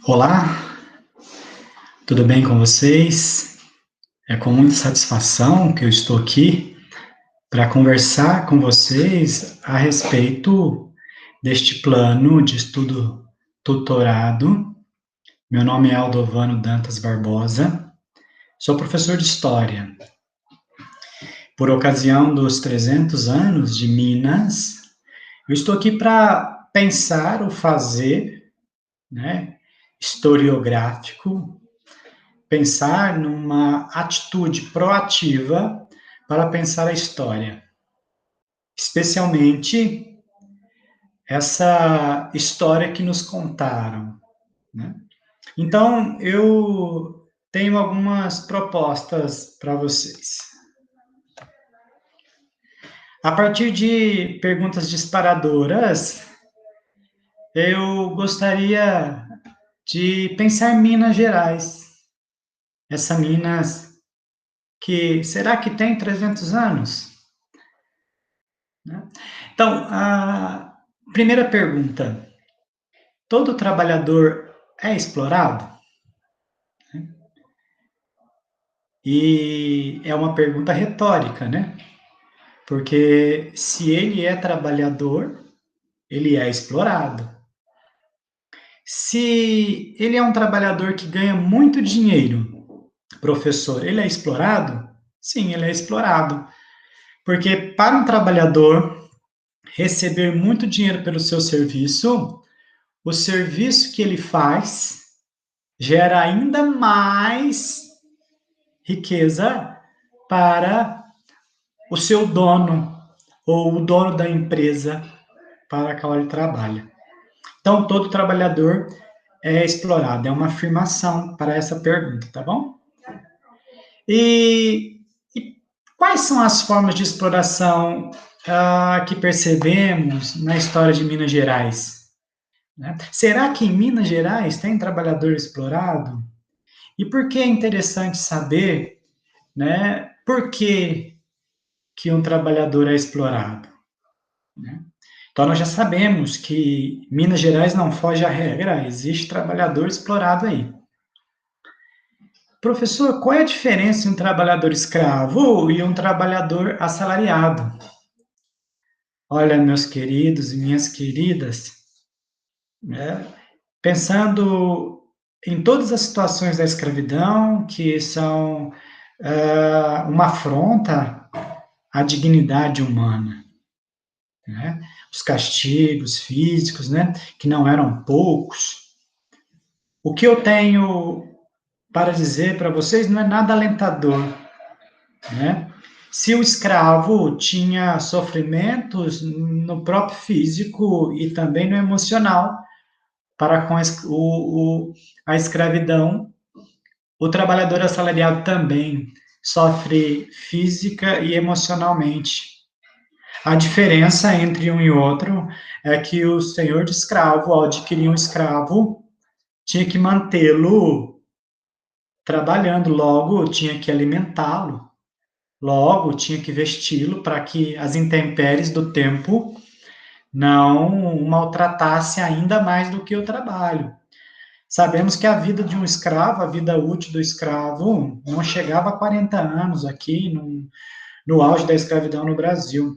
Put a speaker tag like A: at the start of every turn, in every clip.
A: Olá, tudo bem com vocês? É com muita satisfação que eu estou aqui para conversar com vocês a respeito deste plano de estudo tutorado. Meu nome é Aldovano Dantas Barbosa, sou professor de História. Por ocasião dos 300 anos de Minas, eu estou aqui para pensar o fazer, né, historiográfico, pensar numa atitude proativa para pensar a história, especialmente essa história que nos contaram, né? Então, eu tenho algumas propostas para vocês. A partir de perguntas disparadoras, eu gostaria de pensar Minas Gerais. Essa Minas que, será que tem 300 anos? Né? Então, a primeira pergunta: todo trabalhador é explorado? E é uma pergunta retórica, né? Porque se ele é trabalhador, ele é explorado. Se ele é um trabalhador que ganha muito dinheiro, professor, ele é explorado? Sim, ele é explorado. Porque para um trabalhador receber muito dinheiro pelo seu serviço, o serviço que ele faz gera ainda mais riqueza para o seu dono ou o dono da empresa para a qual ele trabalha. Então, todo trabalhador é explorado, é uma afirmação para essa pergunta, tá bom? E quais são as formas de exploração que percebemos na história de Minas Gerais? Né? Será que em Minas Gerais tem trabalhador explorado? E por que é interessante saber, né, por que um trabalhador é explorado? Né? Então, nós já sabemos que Minas Gerais não foge à regra, existe trabalhador explorado aí. Professor, qual é a diferença entre um trabalhador escravo e um trabalhador assalariado? Olha, meus queridos e minhas queridas, né, pensando em todas as situações da escravidão, que são uma afronta à dignidade humana, né? Os castigos físicos, né, que não eram poucos. O que eu tenho para dizer para vocês não é nada alentador, né? Se o escravo tinha sofrimentos no próprio físico e também no emocional, para com a escravidão, o trabalhador assalariado também sofre física e emocionalmente. A diferença entre um e outro é que o senhor de escravo, ao adquirir um escravo, tinha que mantê-lo trabalhando, logo tinha que alimentá-lo, logo tinha que vesti-lo para que as intempéries do tempo não o maltratasse ainda mais do que o trabalho. Sabemos que a vida de um escravo, a vida útil do escravo, não chegava a 40 anos aqui, no auge da escravidão no Brasil.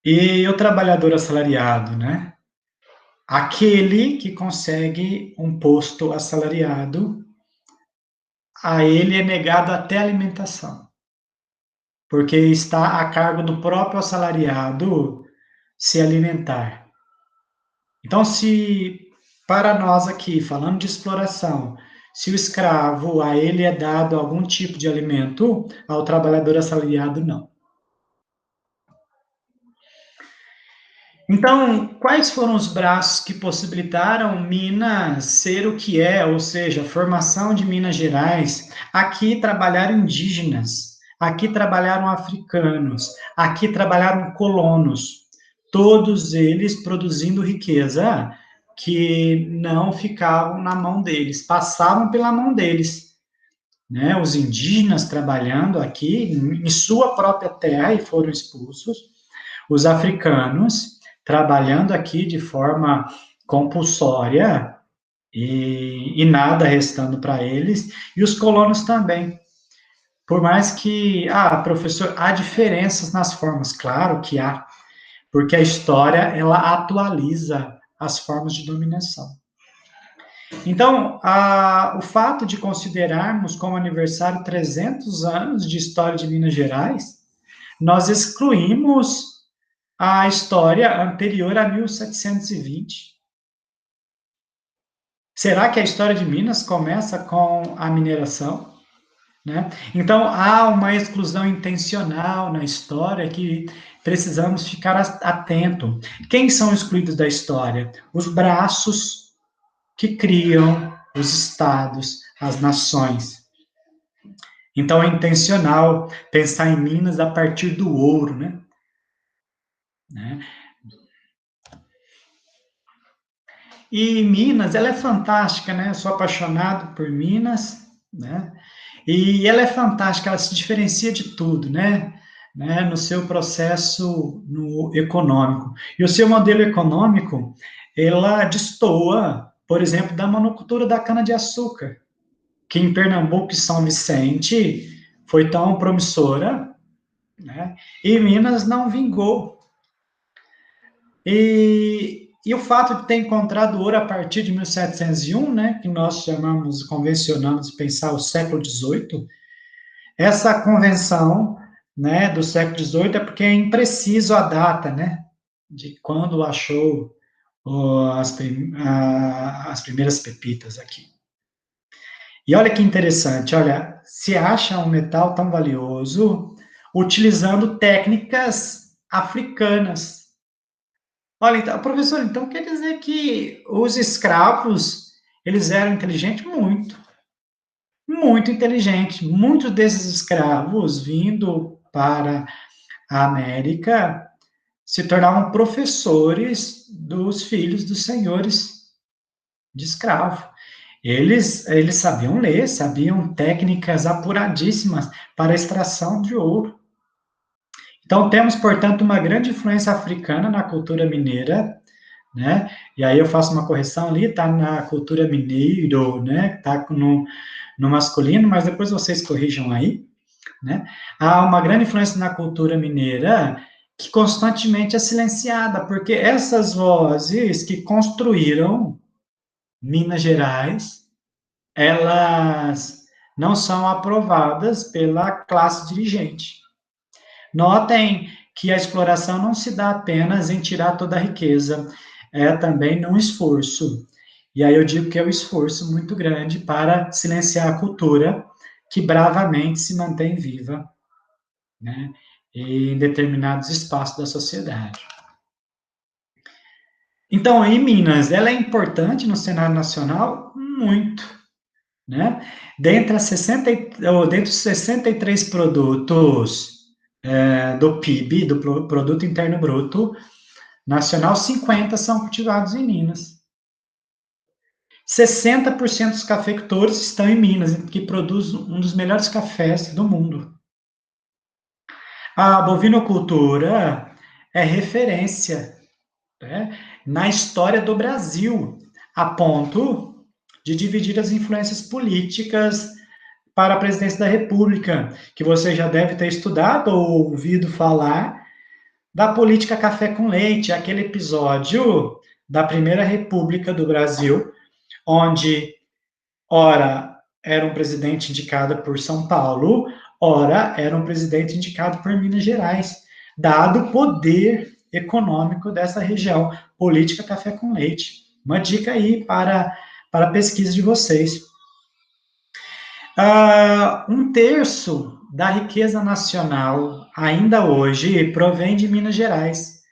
A: E o trabalhador assalariado, né? Aquele que consegue um posto assalariado, a ele é negado até a alimentação, porque está a cargo do próprio assalariado se alimentar. Então, se para nós aqui, falando de exploração, se o escravo, a ele é dado algum tipo de alimento, ao trabalhador assalariado, não. Então, quais foram os braços que possibilitaram Minas ser o que é, ou seja, a formação de Minas Gerais? Aqui trabalharam indígenas, aqui trabalharam africanos, aqui trabalharam colonos, todos eles produzindo riqueza que não ficavam na mão deles, passavam pela mão deles. Né? Os indígenas trabalhando aqui em sua própria terra e foram expulsos, os africanos trabalhando aqui de forma compulsória e nada restando para eles, e os colonos também. Por mais que, professor, há diferenças nas formas, claro que há, porque a história, ela atualiza as formas de dominação. Então, o fato de considerarmos como aniversário 300 anos de história de Minas Gerais, nós excluímos a história anterior a 1720. Será que a história de Minas começa com a mineração? Né? Então, há uma exclusão intencional na história que precisamos ficar atento. Quem são excluídos da história? Os braços que criam os estados, as nações. Então, é intencional pensar em Minas a partir do ouro, né? E Minas, ela é fantástica, né? Eu sou apaixonado por Minas, né? E ela é fantástica, ela se diferencia de tudo, né? No seu processo no econômico. E o seu modelo econômico, ela destoa, por exemplo, da monocultura da cana-de-açúcar, que em Pernambuco e São Vicente foi tão promissora, né? E Minas não vingou. E o fato de ter encontrado ouro a partir de 1701, né, que nós chamamos, convencionamos pensar o século XVIII, essa convenção, né, do século XVIII é porque é impreciso a data, né, de quando achou as primeiras pepitas aqui. E olha que interessante, olha, se acha um metal tão valioso utilizando técnicas africanas. Olha, então, professor, então quer dizer que os escravos, eles eram inteligentes? Muito, muito inteligentes. Muitos desses escravos vindo para a América se tornavam professores dos filhos dos senhores de escravo. Eles sabiam ler, sabiam técnicas apuradíssimas para a extração de ouro. Então, temos, portanto, uma grande influência africana na cultura mineira, né? E aí eu faço uma correção ali, tá na cultura mineiro, né? Tá no masculino, mas depois vocês corrijam aí, né? Há uma grande influência na cultura mineira que constantemente é silenciada, porque essas vozes que construíram Minas Gerais, elas não são aprovadas pela classe dirigente. Notem que a exploração não se dá apenas em tirar toda a riqueza, é também num esforço. E aí eu digo que é um esforço muito grande para silenciar a cultura que bravamente se mantém viva, né, em determinados espaços da sociedade. Então, em Minas, ela é importante no cenário nacional? Muito, né? Dentre os 63 produtos do PIB, do Produto Interno Bruto Nacional, 50 são cultivados em Minas. 60% dos cafeicultores estão em Minas, que produz um dos melhores cafés do mundo. A bovinocultura é referência, né, na história do Brasil, a ponto de dividir as influências políticas para a presidência da República, que você já deve ter estudado ou ouvido falar da política café com leite, aquele episódio da Primeira República do Brasil, onde, ora, era um presidente indicado por São Paulo, ora, era um presidente indicado por Minas Gerais, dado o poder econômico dessa região, política café com leite. Uma dica aí para a pesquisa de vocês. Um terço da riqueza nacional, ainda hoje, provém de Minas Gerais.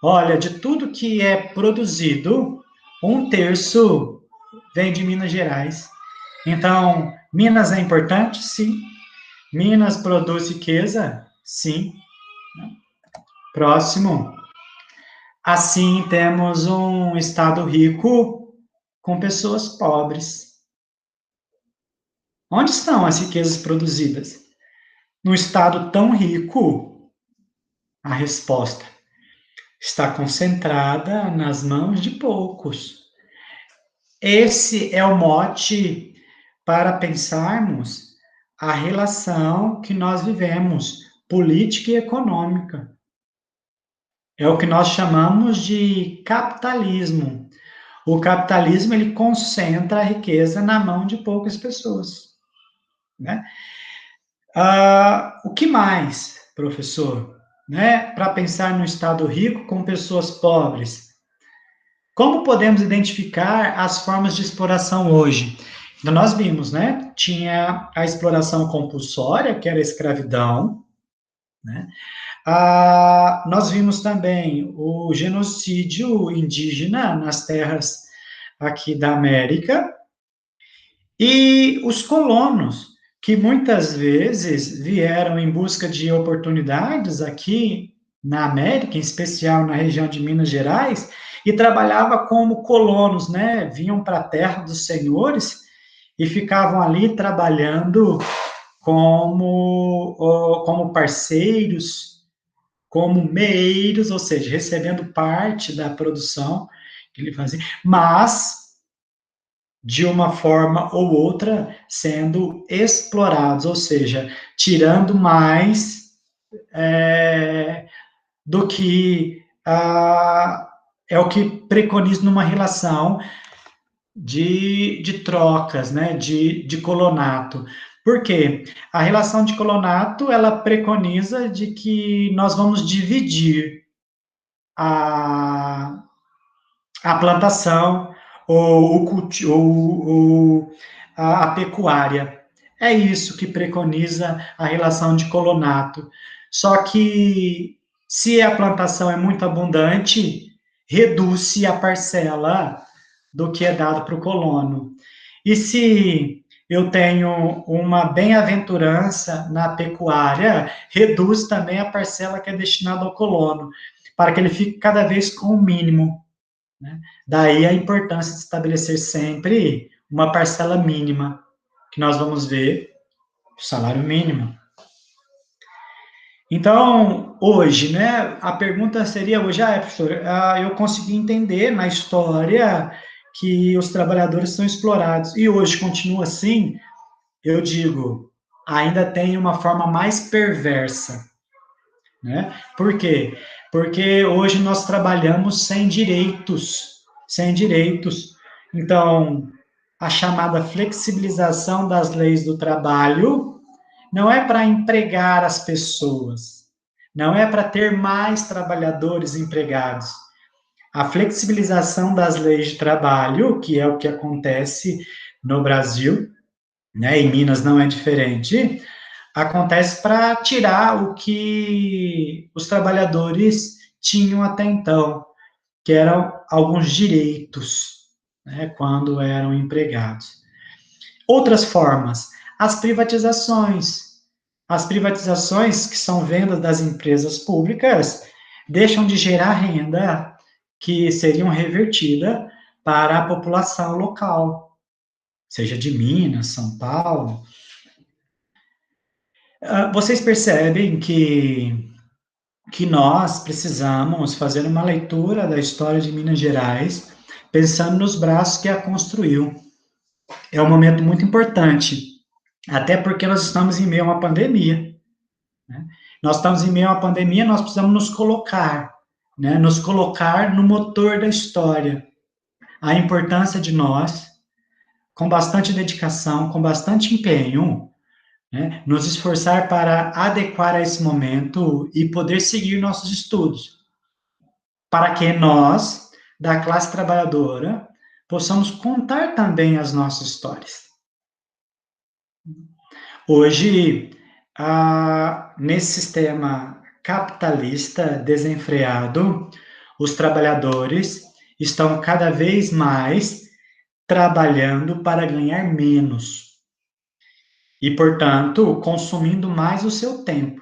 A: Olha, de tudo que é produzido, um terço vem de Minas Gerais. Então, Minas é importante? Sim. Minas produz riqueza? Sim. Próximo. Assim, temos um estado rico com pessoas pobres. Onde estão as riquezas produzidas? Num estado tão rico, a resposta está concentrada nas mãos de poucos. Esse é o mote para pensarmos a relação que nós vivemos, política e econômica. É o que nós chamamos de capitalismo. O capitalismo ele concentra a riqueza na mão de poucas pessoas, né? O que mais, professor? Né? Para pensar no Estado rico com pessoas pobres, como podemos identificar as formas de exploração hoje? Então, nós vimos, né? Tinha a exploração compulsória, que era a escravidão, né? Nós vimos também o genocídio indígena nas terras aqui da América, e os colonos, que muitas vezes vieram em busca de oportunidades aqui na América, em especial na região de Minas Gerais, e trabalhava como colonos, né? Vinham para a terra dos senhores e ficavam ali trabalhando como parceiros, como meeiros, ou seja, recebendo parte da produção que ele fazia, mas de uma forma ou outra sendo explorados, ou seja, tirando mais do que é o que preconiza numa relação de trocas, né, de colonato. Por quê? A relação de colonato, ela preconiza de que nós vamos dividir a, a plantação ou, a pecuária. É isso que preconiza a relação de colonato. Só que se a plantação é muito abundante, reduz-se a parcela do que é dado para o colono. E se eu tenho uma bem-aventurança na pecuária, reduz também a parcela que é destinada ao colono, para que ele fique cada vez com o mínimo, né? Daí a importância de estabelecer sempre uma parcela mínima, que nós vamos ver o salário mínimo. Então, hoje, né, a pergunta seria hoje, professor, eu consegui entender na história que os trabalhadores são explorados, e hoje continua assim, eu digo, ainda tem uma forma mais perversa, né? Por quê? Porque hoje nós trabalhamos sem direitos, sem direitos. Então, a chamada flexibilização das leis do trabalho não é para empregar as pessoas, não é para ter mais trabalhadores empregados. A flexibilização das leis de trabalho, que é o que acontece no Brasil, né, em Minas não é diferente, acontece para tirar o que os trabalhadores tinham até então, que eram alguns direitos, né, quando eram empregados. Outras formas, as privatizações. As privatizações, que são vendas das empresas públicas, deixam de gerar renda que seriam revertida para a população local, seja de Minas, São Paulo. Vocês percebem que nós precisamos fazer uma leitura da história de Minas Gerais, pensando nos braços que a construiu. É um momento muito importante, até porque nós estamos em meio a uma pandemia, né? Nós estamos em meio a uma pandemia, nós precisamos nos colocar, né? Nos colocar no motor da história. A importância de nós, com bastante dedicação, com bastante empenho, né, nos esforçar para adequar a esse momento e poder seguir nossos estudos, para que nós, da classe trabalhadora, possamos contar também as nossas histórias. Hoje, nesse sistema capitalista desenfreado, os trabalhadores estão cada vez mais trabalhando para ganhar menos e, portanto, consumindo mais o seu tempo.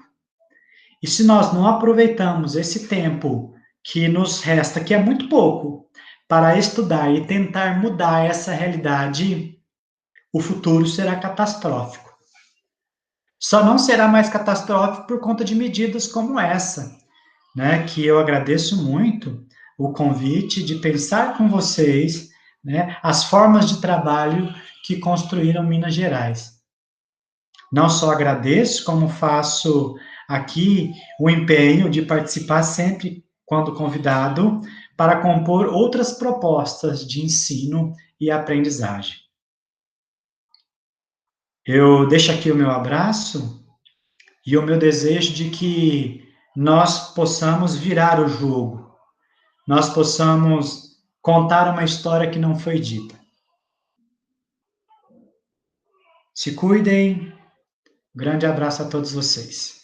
A: E se nós não aproveitamos esse tempo que nos resta, que é muito pouco, para estudar e tentar mudar essa realidade, o futuro será catastrófico. Só não será mais catastrófico por conta de medidas como essa, né, que eu agradeço muito o convite de pensar com vocês né, as formas de trabalho que construíram Minas Gerais. Não só agradeço, como faço aqui o empenho de participar sempre, quando convidado, para compor outras propostas de ensino e aprendizagem. Eu deixo aqui o meu abraço e o meu desejo de que nós possamos virar o jogo, nós possamos contar uma história que não foi dita. Se cuidem, grande abraço a todos vocês.